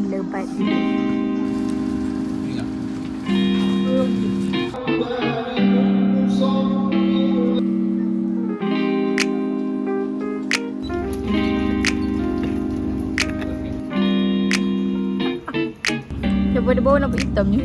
lebat. Daripada bawah nampak hitam ni.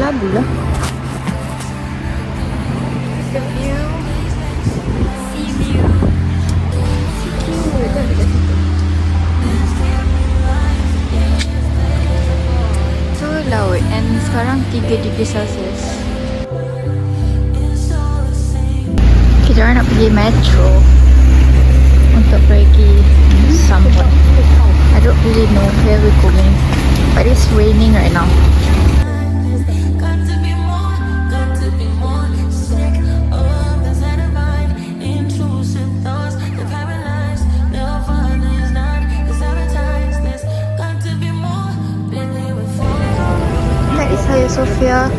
Labu lah. The view. Sea view. Sea view. Dah dekat situ. Tu laut and sekarang 3 degree Celsius. Kita orang nak pergi metro untuk pergi somewhere. I don't really know where we're going, but it's raining right now. That is Sofia.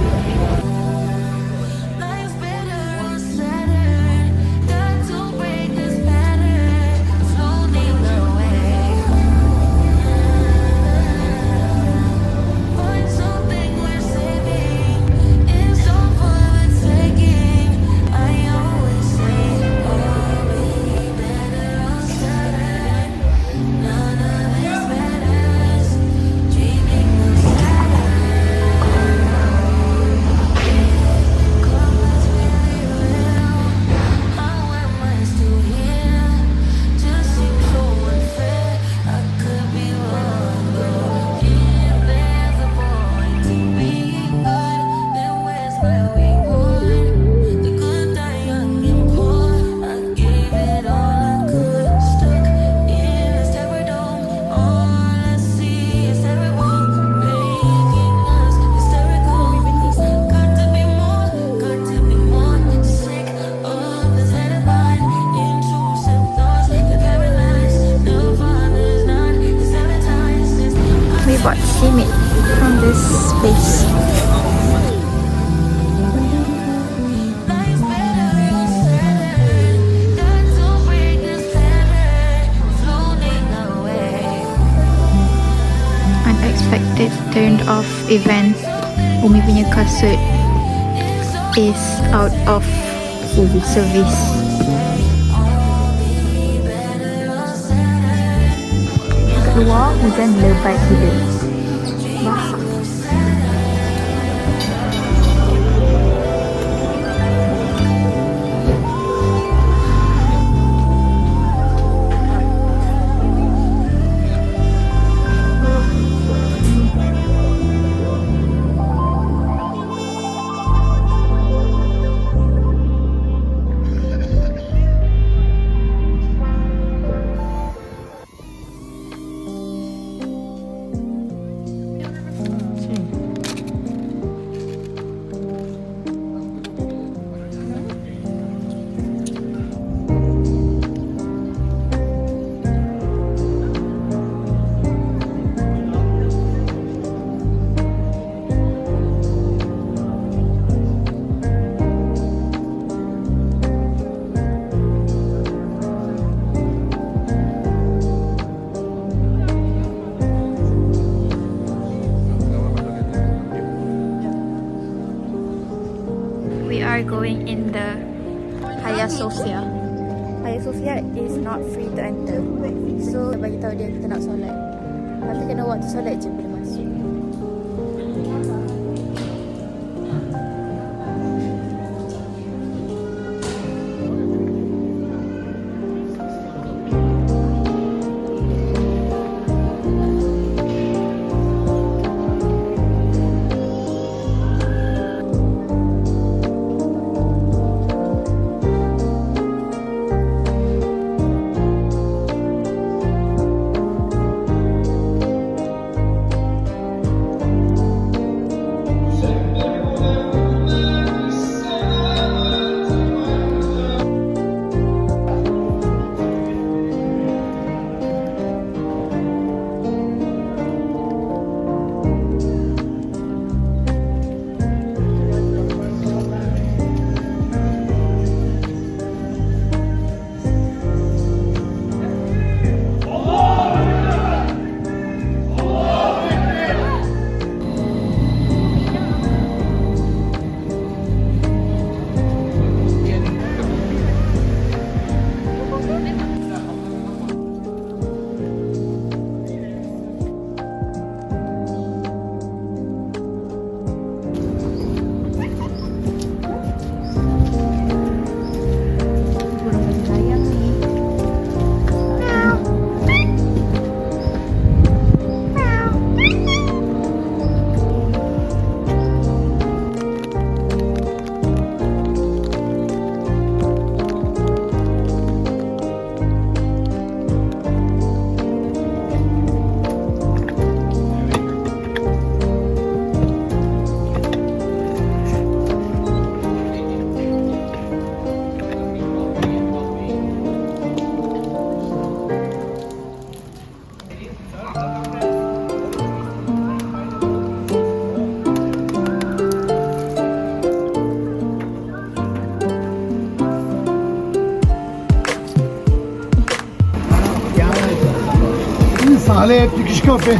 Bought seaweed from this place. Unexpected turned off event. Umi punya kasut is out of service. Keluar hujan lebat gila. Basah. Are going in the Hagia Sophia. Hagia Sophia is not free to enter. So bagi tahu dia kita nak solat. Tapi kena waktu solat je boleh masuk. صالح تكشكو فيه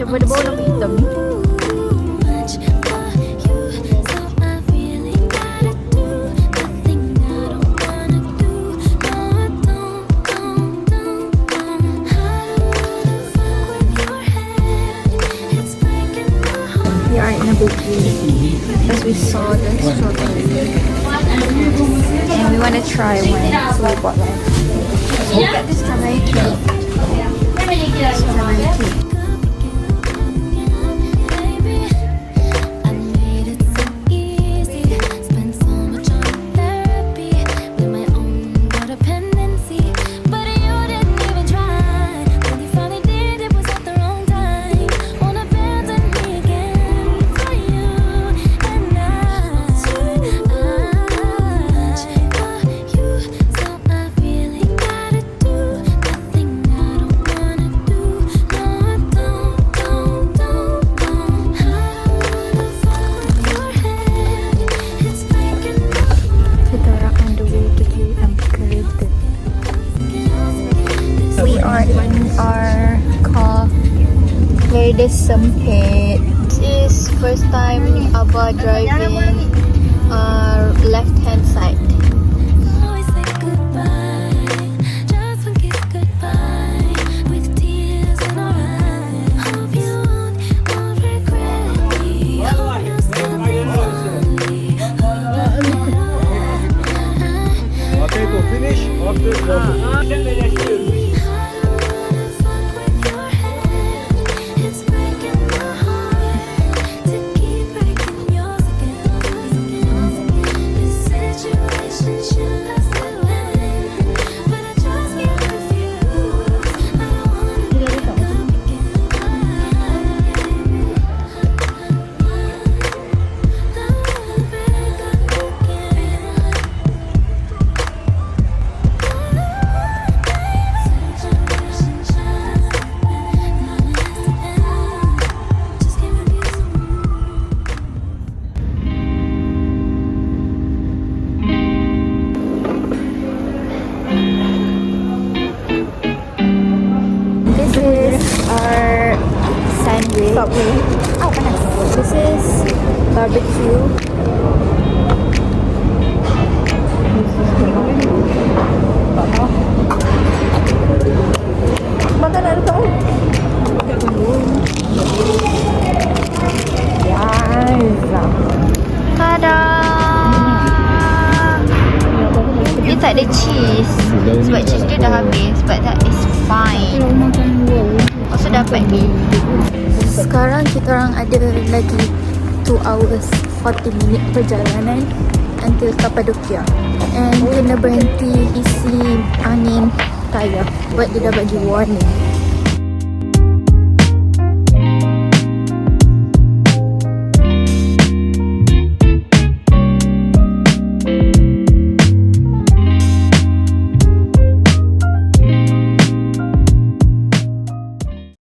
Daripada bawah lampu hitam ni. We are in a bakery because we saw the strawberry and we want to try one, so we bought one. Look at this strawberry cake. Strawberry cake. We are in our car. Where there's some pit. This is first time Abba driving left hand side. Okay, to finish after Our sandwich. Oh, panas. This is barbecue. Makan ada tahu? Yes. Tada! Dia tak ada cheese. Sebab cheese dia dah habis. But that is fine. Also dapat ni. Sekarang kita orang ada lagi 2 hours 40 minit perjalanan until Cappadocia. And kena berhenti isi angin tayar. Sebab dia dah bagi warning.